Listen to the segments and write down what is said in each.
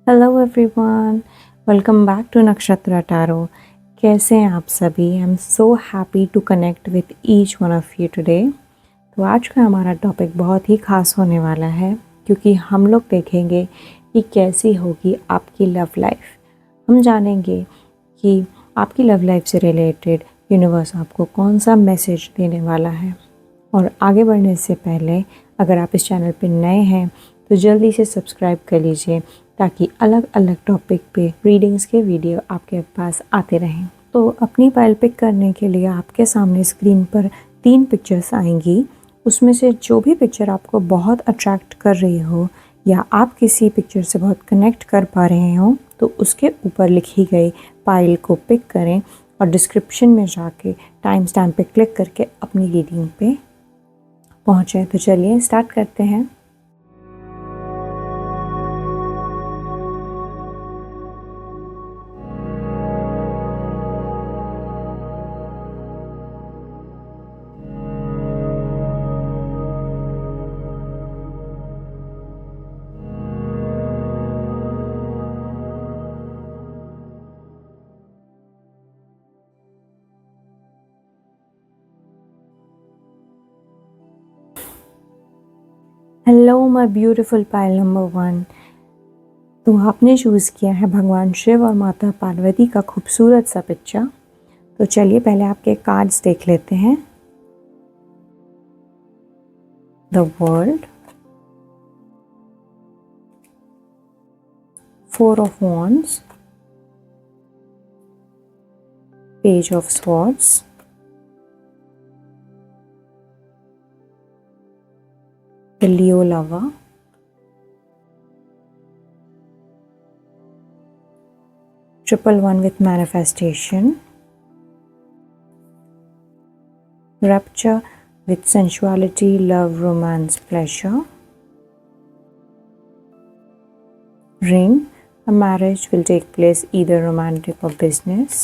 Hello everyone, welcome back to Nakshatra tarot. कैसे हैं आप सभी? I am so happy to connect with each one of you today. तो आज का हमारा टॉपिक बहुत ही ख़ास होने वाला है क्योंकि हम लोग देखेंगे कि कैसी होगी आपकी लव लाइफ। हम जानेंगे कि आपकी लव लाइफ से रिलेटेड यूनिवर्स आपको कौन सा मैसेज देने वाला है। और आगे बढ़ने से पहले अगर आप इस चैनल पर नए हैं तो जल्दी से सब्सक्राइब कर लीजिए ताकि अलग अलग टॉपिक पे रीडिंग्स के वीडियो आपके पास आते रहें। तो अपनी फाइल पिक करने के लिए आपके सामने स्क्रीन पर 3 पिक्चर्स आएंगी। उसमें से जो भी पिक्चर आपको बहुत अट्रैक्ट कर रही हो या आप किसी पिक्चर से बहुत कनेक्ट कर पा रहे हो तो उसके ऊपर लिखी गई फाइल को पिक करें और डिस्क्रिप्शन में जाके टाइम स्टैम्प पे क्लिक करके अपनी रीडिंग पे पहुँचे। तो चलिए स्टार्ट करते हैं। Hello my beautiful pile number 1। तो आपने चूज़ किया है भगवान शिव और माता पार्वती का खूबसूरत सा पिक्चर। तो चलिए पहले आपके कार्ड्स देख लेते हैं। The world, 4 of wands, page of swords, the Leo lover, triple one with manifestation, rupture with sensuality, love, romance, pleasure, ring, a marriage will take place either romantic or business,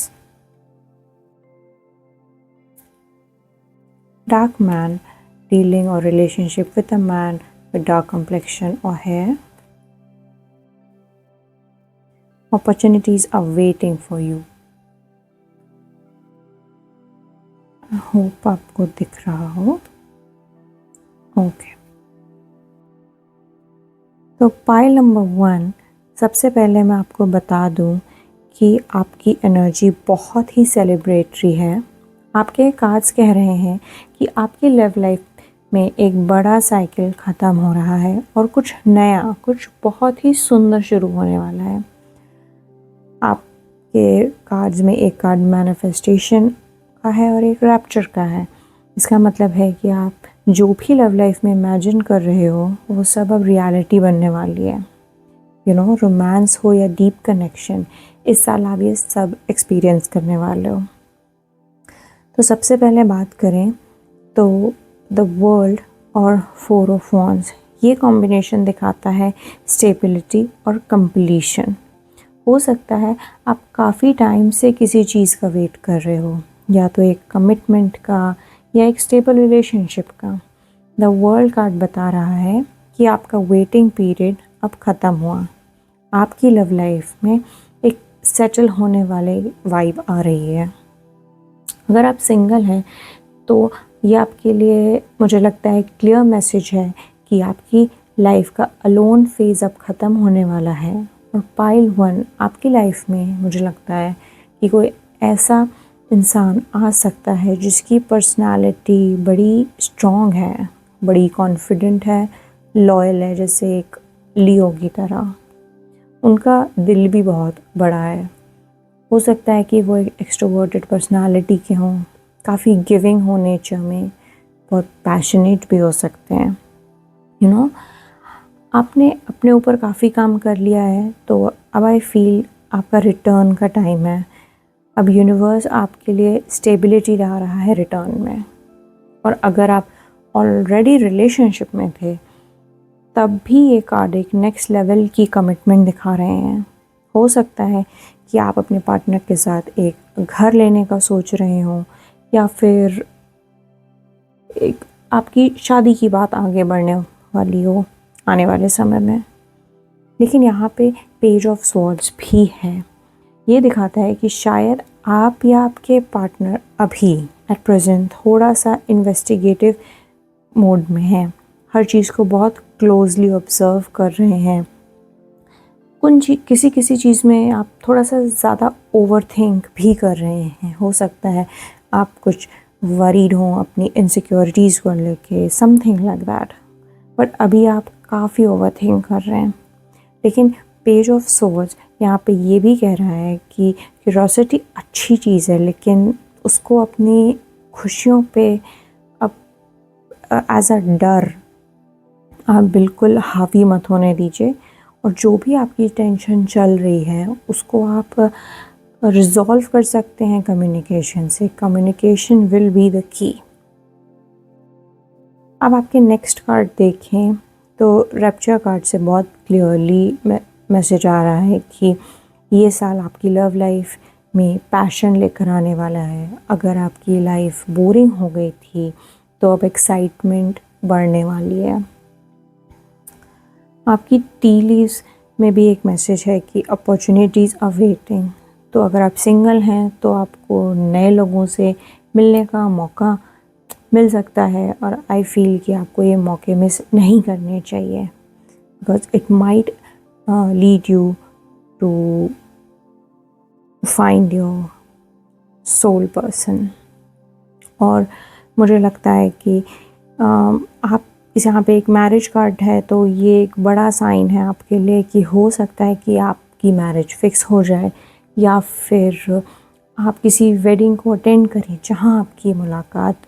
dark man, dealing or relationship with a man with dark complexion or hair. Opportunities are waiting for you. I hope आपको दिख रहा हो। Okay, तो pile number 1, सबसे पहले मैं आपको बता दूं कि आपकी एनर्जी बहुत ही सेलिब्रेटरी है। आपके कार्ड्स कह रहे हैं कि आपकी लव लाइफ में एक बड़ा साइकिल ख़त्म हो रहा है और कुछ नया, कुछ बहुत ही सुंदर शुरू होने वाला है। आपके कार्ड्स में एक कार्ड मैनिफेस्टेशन का है और एक रैप्चर का है। इसका मतलब है कि आप जो भी लव लाइफ में इमेजिन कर रहे हो वो सब अब रियलिटी बनने वाली है। रोमांस हो या डीप कनेक्शन, इस साल आप ये सब एक्सपीरियंस करने वाले हो। तो सबसे पहले बात करें तो द वर्ल्ड और 4 ऑफ वॉन्ड्स, ये कॉम्बिनेशन दिखाता है स्टेबिलिटी और कंप्लीशन। हो सकता है आप काफ़ी टाइम से किसी चीज़ का वेट कर रहे हो, या तो एक कमिटमेंट का या एक स्टेबल रिलेशनशिप का। द वर्ल्ड कार्ड बता रहा है कि आपका वेटिंग पीरियड अब ख़त्म हुआ। आपकी लव लाइफ में एक सेटल होने वाले वाइब आ रही है। अगर आप सिंगल हैं तो ये आपके लिए, मुझे लगता है, क्लियर मैसेज है कि आपकी लाइफ का अलोन फेज़ अब ख़त्म होने वाला है। और पाइल 1, आपकी लाइफ में मुझे लगता है कि कोई ऐसा इंसान आ सकता है जिसकी पर्सनालिटी बड़ी स्ट्रॉन्ग है, बड़ी कॉन्फिडेंट है, लॉयल है, जैसे एक लियो की तरह। उनका दिल भी बहुत बड़ा है। हो सकता है कि वो एक एक्सट्रोवर्टेड पर्सनालिटी के हों, काफ़ी गिविंग हो नेचर में, बहुत पैशनेट भी हो सकते हैं। आपने अपने ऊपर काफ़ी काम कर लिया है, तो अब आई फील आपका रिटर्न का टाइम है। अब यूनिवर्स आपके लिए स्टेबिलिटी ला रहा है रिटर्न में। और अगर आप ऑलरेडी रिलेशनशिप में थे तब भी ये कार्ड एक नेक्स्ट लेवल की कमिटमेंट दिखा रहे हैं। हो सकता है कि आप अपने पार्टनर के साथ एक घर लेने का सोच रहे हो, या फिर एक आपकी शादी की बात आगे बढ़ने वाली हो आने वाले समय में। लेकिन यहाँ पे पेज ऑफ स्वॉर्ड्स भी है। ये दिखाता है कि शायद आप या आपके पार्टनर अभी एट प्रेजेंट थोड़ा सा इन्वेस्टिगेटिव मोड में हैं, हर चीज़ को बहुत क्लोजली ऑब्ज़र्व कर रहे हैं। किसी चीज़ में आप थोड़ा सा ज़्यादा ओवर थिंक भी कर रहे हैं। हो सकता है आप कुछ वरीड हों अपनी इनसिक्योरिटीज़ को लेके, समथिंग लाइक दैट, बट अभी आप काफ़ी ओवर थिंक कर रहे हैं। लेकिन पेज ऑफ सोर्ड्स यहाँ पे ये भी कह रहा है कि क्यूरोसिटी अच्छी चीज़ है, लेकिन उसको अपनी खुशियों पे अब एज अ डर आप बिल्कुल हावी मत होने दीजिए। और जो भी आपकी टेंशन चल रही है उसको आप रिजॉल्व कर सकते हैं कम्युनिकेशन से। Communication will be the key. अब आपके नेक्स्ट कार्ड देखें तो रैप्चर कार्ड से बहुत क्लियरली मैसेज आ रहा है कि ये साल आपकी लव लाइफ में पैशन लेकर आने वाला है। अगर आपकी लाइफ बोरिंग हो गई थी तो अब एक्साइटमेंट बढ़ने वाली है। आपकी टी लीव्स में भी एक मैसेज है कि अपॉर्चुनिटीज़ आर वेटिंग। तो अगर आप सिंगल हैं तो आपको नए लोगों से मिलने का मौका मिल सकता है, और आई फील कि आपको ये मौके मिस नहीं करने चाहिए, because it might lead you to find your soul person. और मुझे लगता है कि आप यहाँ पे एक मैरिज कार्ड है, तो ये एक बड़ा साइन है आपके लिए कि हो सकता है कि आपकी मैरिज फिक्स हो जाए, या फिर आप किसी वेडिंग को अटेंड करें जहाँ आपकी मुलाकात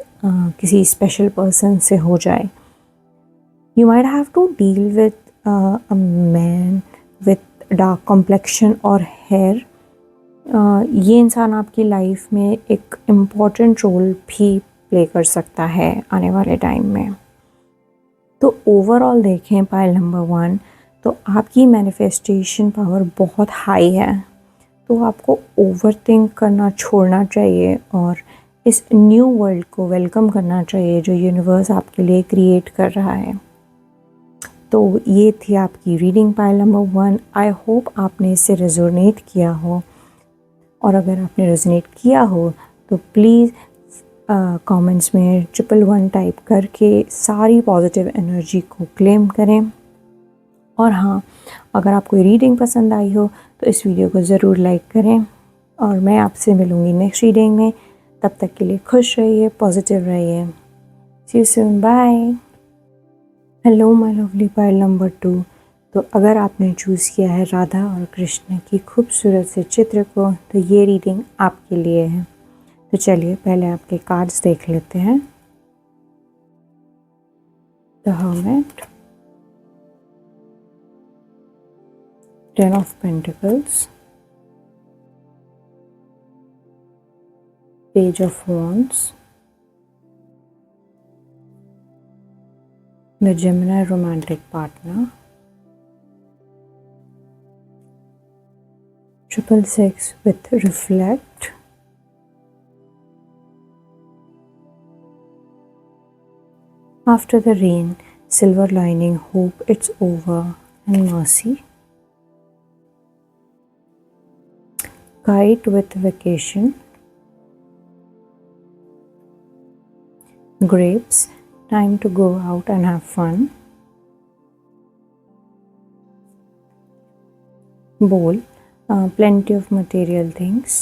किसी स्पेशल पर्सन से हो जाए। You might have to deal with a man with dark complexion और हेयर। ये इंसान आपकी लाइफ में एक इम्पॉर्टेंट रोल भी प्ले कर सकता है आने वाले टाइम में। तो ओवरऑल देखें पाइल नंबर 1, तो आपकी मैनिफेस्टेशन पावर बहुत हाई है। तो आपको ओवर थिंक करना छोड़ना चाहिए और इस न्यू वर्ल्ड को वेलकम करना चाहिए जो यूनिवर्स आपके लिए क्रिएट कर रहा है। तो ये थी आपकी reading pile number 1। I hope आपने इससे रेजोनेट किया हो, और अगर आपने रेजोनेट किया हो तो प्लीज़ कमेंट्स में 111 टाइप करके सारी पॉजिटिव एनर्जी को क्लेम करें। और हाँ, अगर आपको रीडिंग पसंद आई हो तो इस वीडियो को ज़रूर लाइक करें, और मैं आपसे मिलूँगी नेक्स्ट रीडिंग में। तब तक के लिए खुश रहिए, पॉजिटिव रहिए। See you soon, bye. Hello my lovely pile number 2। तो अगर आपने चूज़ किया है राधा और कृष्ण की खूबसूरत से चित्र को, तो ये रीडिंग आपके लिए है। तो चलिए पहले आपके कार्ड्स देख लेते हैं। The hermit, Ten of Pentacles, Page of Wands, the Gemini romantic partner, 666 with reflect, after the rain, silver lining, hope it's over, and mercy. Kite with vacation, grapes, time to go out and have fun, bowl, plenty of material things,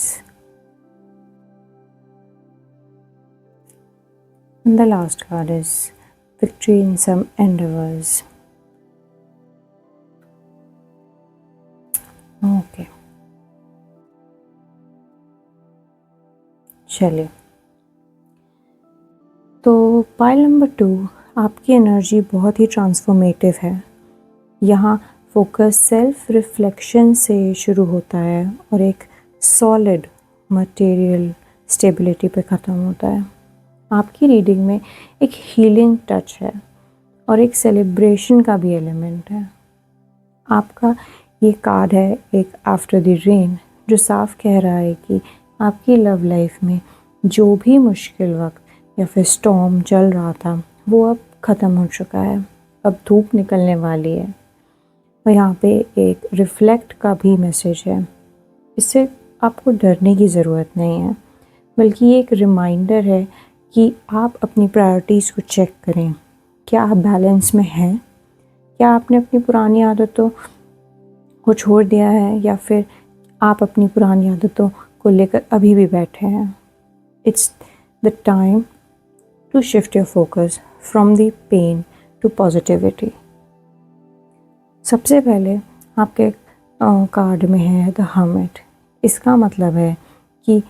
and the last card is victory in some endeavors. Okay, चलिए, तो pile number 2, आपकी energy बहुत ही transformative है। यहाँ focus self reflection से शुरू होता है और एक सॉलिड मटेरियल स्टेबिलिटी पे ख़त्म होता है। आपकी रीडिंग में एक हीलिंग टच है और एक सेलिब्रेशन का भी एलिमेंट है। आपका ये कार्ड है एक आफ्टर द रेन, जो साफ कह रहा है कि आपकी लव लाइफ में जो भी मुश्किल वक्त या फिर स्टॉर्म चल रहा था वो अब ख़त्म हो चुका है। अब धूप निकलने वाली है। और यहाँ पे एक रिफ्लेक्ट का भी मैसेज है। इससे आपको डरने की ज़रूरत नहीं है, बल्कि ये एक रिमाइंडर है कि आप अपनी प्रायोरिटीज़ को चेक करें। क्या आप बैलेंस में हैं? क्या आपने अपनी पुरानी आदतों को छोड़ दिया है, या फिर आप अपनी पुरानी आदतों को लेकर अभी भी बैठे हैं? It's the time to shift your focus from the pain to positivity. सबसे पहले आपके कार्ड में है द हर्मिट। इसका मतलब है कि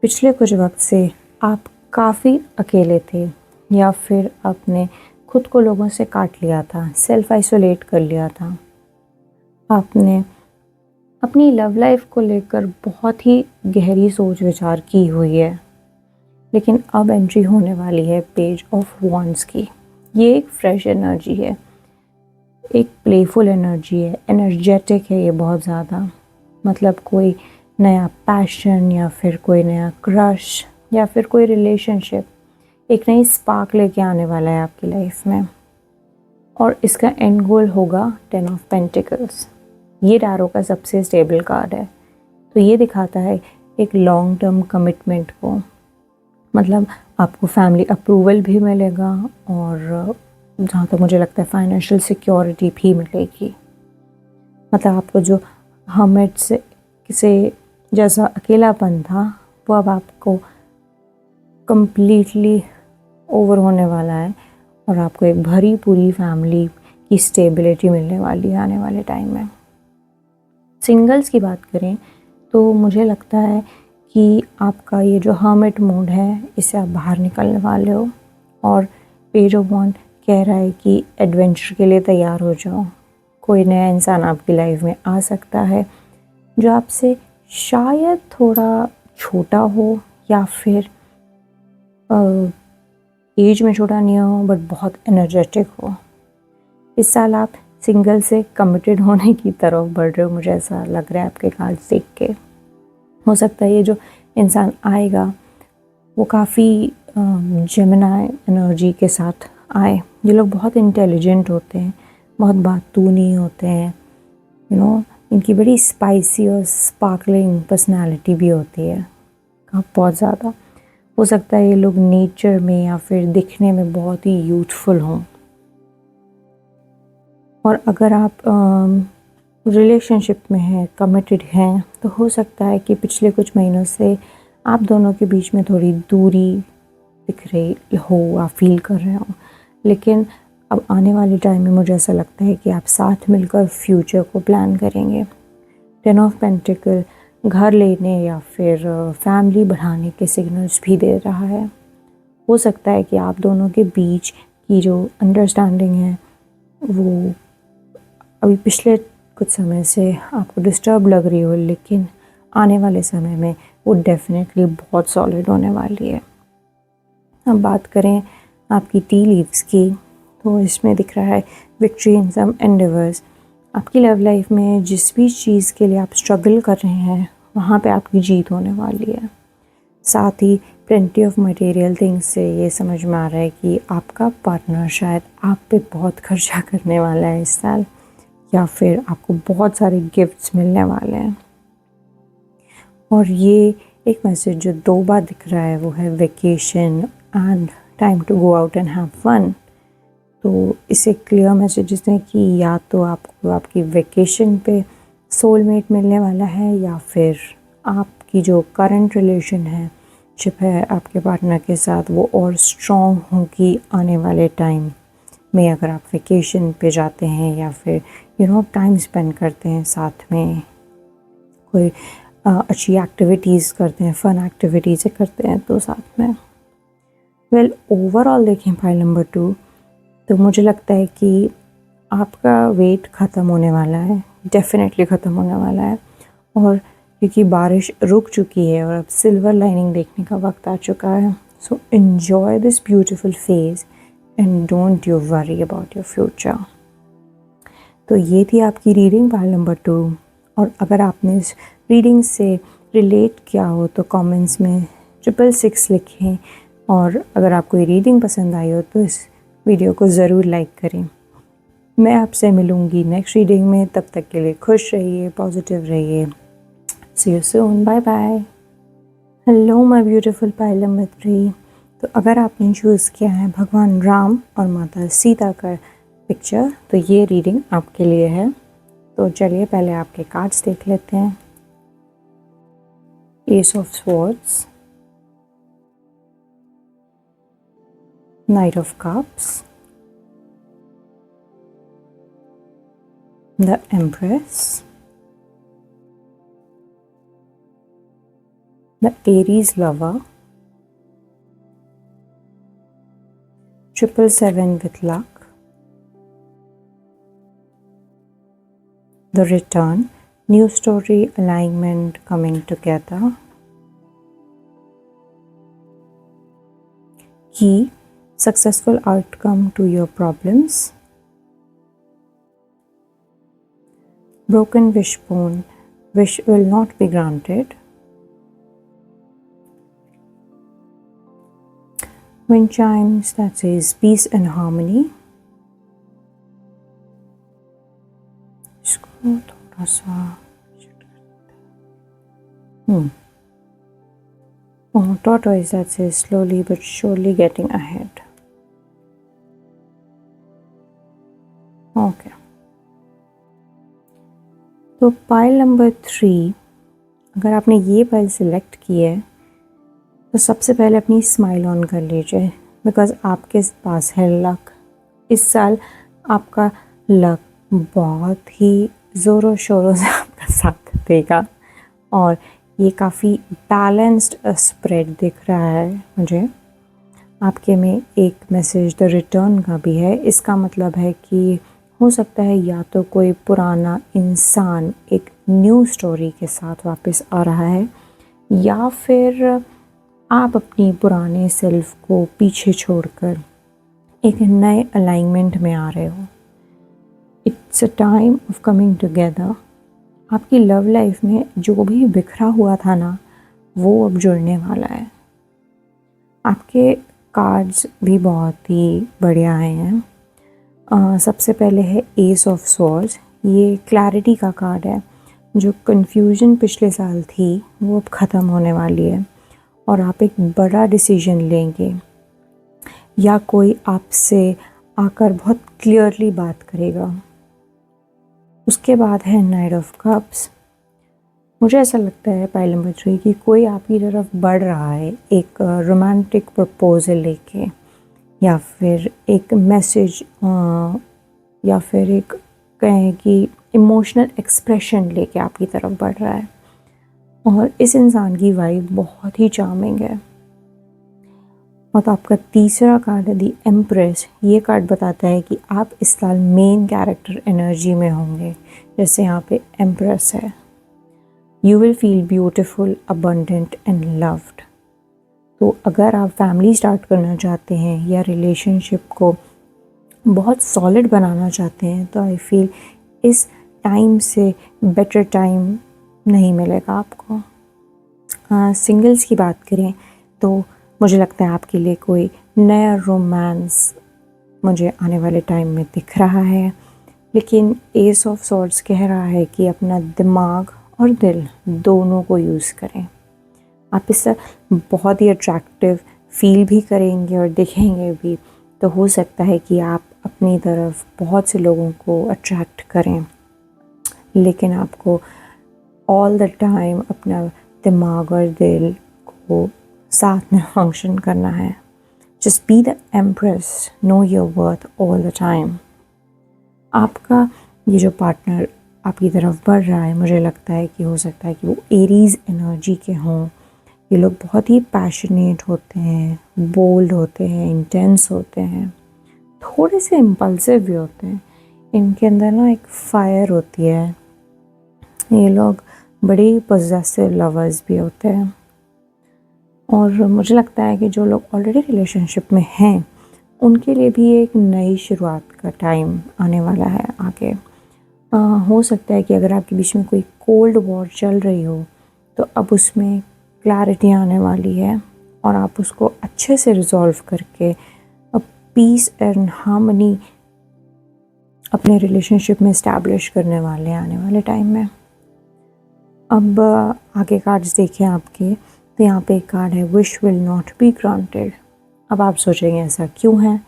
पिछले कुछ वक्त से आप काफ़ी अकेले थे, या फिर आपने खुद को लोगों से काट लिया था, सेल्फ आइसोलेट कर लिया था। आपने अपनी लव लाइफ को लेकर बहुत ही गहरी सोच विचार की हुई है, लेकिन अब एंट्री होने वाली है पेज ऑफ वॉन्ड्स की। ये एक फ्रेश एनर्जी है, एक प्लेफुल एनर्जी है, एनर्जेटिक है ये बहुत ज़्यादा। मतलब कोई नया पैशन, या फिर कोई नया क्रश, या फिर कोई रिलेशनशिप एक नई स्पार्क लेके आने वाला है आपकी लाइफ में। और इसका एंड गोल होगा 10 ऑफ पेंटिकल्स। ये टैरो का सबसे स्टेबल कार्ड है, तो ये दिखाता है एक लॉन्ग टर्म कमिटमेंट को। मतलब आपको फैमिली अप्रूवल भी मिलेगा, और जहाँ तक मुझे लगता है फाइनेंशियल सिक्योरिटी भी मिलेगी। मतलब आपको जो हर्मिट से जैसा अकेलापन था, वो अब आपको कम्प्लीटली ओवर होने वाला है, और आपको एक भरी पूरी फैमिली की स्टेबिलिटी मिलने वाली है आने वाले टाइम में। सिंगल्स की बात करें तो मुझे लगता है कि आपका ये जो हर्मिट मूड है, इससे आप बाहर निकलने वाले हो। और पेज ऑफ वॉन्ड कह रहा है कि एडवेंचर के लिए तैयार हो जाओ। कोई नया इंसान आपकी लाइफ में आ सकता है जो आपसे शायद थोड़ा छोटा हो, या फिर एज में छोटा नहीं हो, बट बहुत एनर्जेटिक हो। इस साल आप सिंगल से कमिटेड होने की तरफ बढ़ रहे हो, मुझे ऐसा लग रहा है आपके कार्ड्स देख के। हो सकता है ये जो इंसान आएगा वो काफ़ी जेमिनी एनर्जी के साथ आए। ये लोग बहुत इंटेलिजेंट होते हैं, बहुत बातूनी होते हैं, इनकी बड़ी स्पाइसी और स्पार्कलिंग पर्सनालिटी भी होती है, बहुत ज़्यादा। हो सकता है ये लोग नेचर में या फिर दिखने में बहुत ही यूथफुल हों। और अगर आप रिलेशनशिप में हैं, कमिटेड हैं, तो हो सकता है कि पिछले कुछ महीनों से आप दोनों के बीच में थोड़ी दूरी दिख रही हो, आप फील कर रहे हो। लेकिन अब आने वाले टाइम में मुझे ऐसा लगता है कि आप साथ मिलकर फ्यूचर को प्लान करेंगे। 10 ऑफ पेंटिकल घर लेने या फिर फैमिली बढ़ाने के सिग्नल्स भी दे रहा है। हो सकता है कि आप दोनों के बीच की जो अंडरस्टैंडिंग है वो अभी पिछले कुछ समय से आपको डिस्टर्ब लग रही हो, लेकिन आने वाले समय में वो डेफिनेटली बहुत सॉलिड होने वाली है। अब बात करें आपकी टी लीव्स की, तो इसमें दिख रहा है विक्ट्री इन सम एंडेवर्स। आपकी लव लाइफ में जिस भी चीज़ के लिए आप स्ट्रगल कर रहे हैं, वहाँ पे आपकी जीत होने वाली है। साथ ही प्लेंटी ऑफ मटेरियल थिंग्स से ये समझ में आ रहा है कि आपका पार्टनर शायद आप पे बहुत खर्चा करने वाला है इस साल, या फिर आपको बहुत सारे गिफ्ट्स मिलने वाले हैं। और ये एक मैसेज जो 2 बार दिख रहा है वो है vacation and time to go out and have fun. तो इसे क्लियर मैसेजेस हैं कि या तो आपको आपकी वेकेशन पे सोलमेट मिलने वाला है, या फिर आपकी जो करंट रिलेशन है, शिप है आपके पार्टनर के साथ, वो और स्ट्रॉन्ग होगी आने वाले टाइम में। अगर आप वेकेशन पे जाते हैं या फिर टाइम स्पेंड करते हैं साथ में, कोई अच्छी एक्टिविटीज़ करते हैं, फन एक्टिविटीज़ करते हैं तो साथ में। वेल ओवरऑल देखें पाइल नंबर 2, तो मुझे लगता है कि आपका वेट ख़त्म होने वाला है, डेफिनेटली ख़त्म होने वाला है। और क्योंकि बारिश रुक चुकी है और अब सिल्वर लाइनिंग देखने का वक्त आ चुका है, so enjoy this beautiful phase and don't you worry about your future. तो ये थी आपकी रीडिंग पाइल नंबर 2। और अगर आपने इस रीडिंग से रिलेट किया हो तो कमेंट्स में 666 लिखें। और अगर आपको ये रीडिंग पसंद आई हो तो इस वीडियो को ज़रूर लाइक करें। मैं आपसे मिलूँगी नेक्स्ट रीडिंग में, तब तक के लिए खुश रहिए, पॉजिटिव रहिए। See you soon, bye bye. Hello my beautiful pile number 3। तो अगर आपने चूज़ किया है भगवान राम और माता सीता का पिक्चर, तो ये रीडिंग आपके लिए है। तो चलिए पहले आपके कार्ड्स देख लेते हैं। S of swords, night of cups, the empress, the Aries lover, 777 with luck, the return, new story, alignment coming together, key, successful outcome to your problems, broken wishbone, wish will not be granted, wind chimes that says peace and harmony. इसको थोड़ा सा tortoise that says slowly but surely getting ahead. Okay. तो pile number 3, अगर आपने ये pile select की है तो सबसे पहले अपनी स्माइल ऑन कर लीजिए, बिकॉज़ आपके पास है लक। इस साल आपका लक बहुत ही ज़ोरों शोरों से आपका साथ देगा और ये काफ़ी बैलेंस्ड स्प्रेड दिख रहा है मुझे। आपके में एक मैसेज द रिटर्न का भी है। इसका मतलब है कि हो सकता है या तो कोई पुराना इंसान एक न्यू स्टोरी के साथ वापस आ रहा है, या फिर आप अपनी पुराने सेल्फ को पीछे छोड़कर एक नए अलाइनमेंट में आ रहे हो। It's a time of coming together. आपकी लव लाइफ में जो भी बिखरा हुआ था ना, वो अब जुड़ने वाला है। आपके कार्ड्स भी बहुत ही बढ़िया आए हैं। सबसे पहले है एस ऑफ स्वॉर्ड्स। ये क्लैरिटी का कार्ड है। जो कन्फ्यूजन पिछले साल थी वो अब ख़त्म होने वाली है और आप एक बड़ा डिसीजन लेंगे, या कोई आपसे आकर बहुत क्लियरली बात करेगा। उसके बाद है नाइट ऑफ कप्स। मुझे ऐसा लगता है पाइल नंबर 3 कि कोई आपकी तरफ बढ़ रहा है एक रोमांटिक प्रपोजल लेके, या फिर एक मैसेज, या फिर एक कहें कि इमोशनल एक्सप्रेशन लेके आपकी तरफ बढ़ रहा है। और इस इंसान की वाइब बहुत ही चार्मिंग है। और आपका तीसरा कार्ड है दी एम्प्रेस। ये कार्ड बताता है कि आप इस साल मेन कैरेक्टर एनर्जी में होंगे, जैसे यहाँ पे एम्प्रेस है। You will feel beautiful, abundant and loved. तो अगर आप फैमिली स्टार्ट करना चाहते हैं या रिलेशनशिप को बहुत सॉलिड बनाना चाहते हैं, तो आई फील इस टाइम से बेटर टाइम नहीं मिलेगा आपको। सिंगल्स की बात करें तो मुझे लगता है आपके लिए कोई नया रोमांस मुझे आने वाले टाइम में दिख रहा है, लेकिन एस ऑफ सॉर्ड्स कह रहा है कि अपना दिमाग और दिल दोनों को यूज़ करें। आप इससे बहुत ही अट्रैक्टिव फील भी करेंगे और दिखेंगे भी। तो हो सकता है कि आप अपनी तरफ बहुत से लोगों को अट्रैक्ट करें, लेकिन आपको ऑल द टाइम अपना दिमाग और दिल को साथ में फंक्शन करना है। Just be the empress, know your worth all the time. आपका ये जो पार्टनर आपकी तरफ बढ़ रहा है, मुझे लगता है कि हो सकता है कि वो एरीज़ एनर्जी के हों। ये लोग बहुत ही पैशनेट होते हैं, बोल्ड होते हैं, इंटेंस होते हैं, थोड़े से इम्पल्सिव भी होते हैं। इनके अंदर ना एक फायर होती है। ये लोग बड़े पॉजेसिव लवर्स भी होते हैं। और मुझे लगता है कि जो लोग ऑलरेडी रिलेशनशिप में हैं, उनके लिए भी एक नई शुरुआत का टाइम आने वाला है आगे। हो सकता है कि अगर आपके बीच में कोई कोल्ड वॉर चल रही हो, तो अब उसमें क्लैरिटी आने वाली है और आप उसको अच्छे से रिजॉल्व करके अब पीस एंड हार्मनी अपने रिलेशनशिप में इस्टेब्लिश करने वाले हैं आने वाले टाइम में। अब आगे कार्ड्स देखें आपके, तो यहाँ पे एक कार्ड है wish will not be granted. अब आप सोचेंगे ऐसा क्यों है?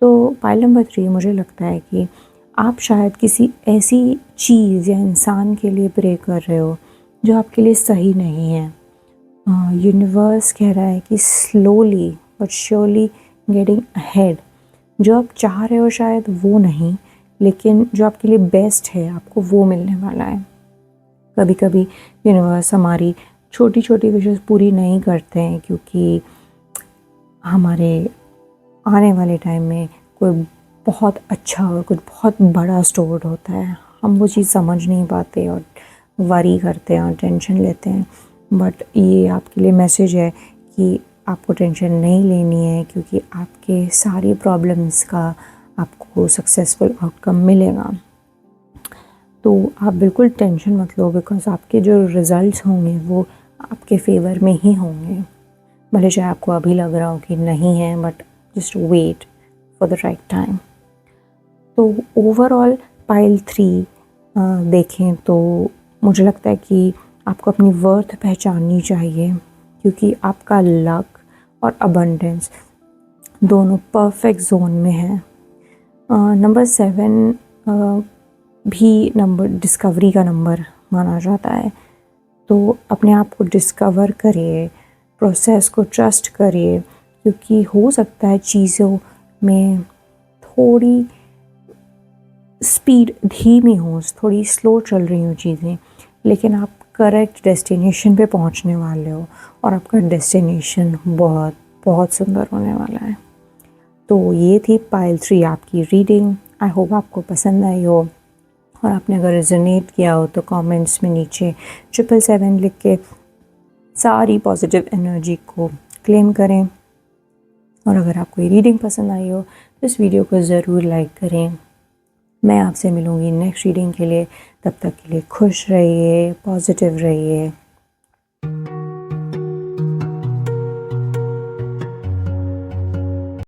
तो पाइल नंबर 3, मुझे लगता है कि आप शायद किसी ऐसी चीज़ या इंसान के लिए प्रे कर रहे हो जो आपके लिए सही नहीं है। यूनिवर्स कह रहा है कि slowly but surely getting ahead. जो आप चाह रहे हो शायद वो नहीं, लेकिन जो आपके लिए बेस्ट है आपको वो मिलने वाला है। कभी कभी यूनिवर्स हमारी छोटी छोटी विशेस पूरी नहीं करते हैं क्योंकि हमारे आने वाले टाइम में कोई बहुत अच्छा और कुछ बहुत बड़ा स्टोर्ड होता है। हम वो चीज़ समझ नहीं पाते और वरी करते हैं और टेंशन लेते हैं। बट ये आपके लिए मैसेज है कि आपको टेंशन नहीं लेनी है, क्योंकि आपके सारी प्रॉब्लम्स का आपको सक्सेसफुल आउटकम मिलेगा। तो आप बिल्कुल टेंशन मत लो, बिकॉज़ आपके जो रिज़ल्ट्स होंगे वो आपके फेवर में ही होंगे। भले चाहे आपको अभी लग रहा हो कि नहीं है, but just wait for the right time. तो ओवरऑल पाइल 3 देखें तो मुझे लगता है कि आपको अपनी वर्थ पहचाननी चाहिए, क्योंकि आपका लक और अबंडेंस दोनों परफेक्ट जोन में है। नंबर 7 भी नंबर डिस्कवरी का नंबर माना जाता है। तो अपने आप को डिस्कवर करिए, प्रोसेस को ट्रस्ट करिए, क्योंकि हो सकता है चीज़ों में थोड़ी स्पीड धीमी हो, थोड़ी स्लो चल रही हो चीज़ें, लेकिन आप करेक्ट डेस्टिनेशन पे पहुंचने वाले हो और आपका डेस्टिनेशन बहुत बहुत सुंदर होने वाला है। तो ये थी पाइल 3 आपकी रीडिंग। आई होप आपको पसंद आई हो, और आपने अगर रेजोनेट किया हो तो कमेंट्स में नीचे 777 लिख के सारी पॉजिटिव एनर्जी को क्लेम करें। और अगर आपको ये रीडिंग पसंद आई हो तो इस वीडियो को ज़रूर लाइक करें। मैं आपसे मिलूँगी नेक्स्ट रीडिंग के लिए, तब तक के लिए खुश रहिए, पॉजिटिव रहिए।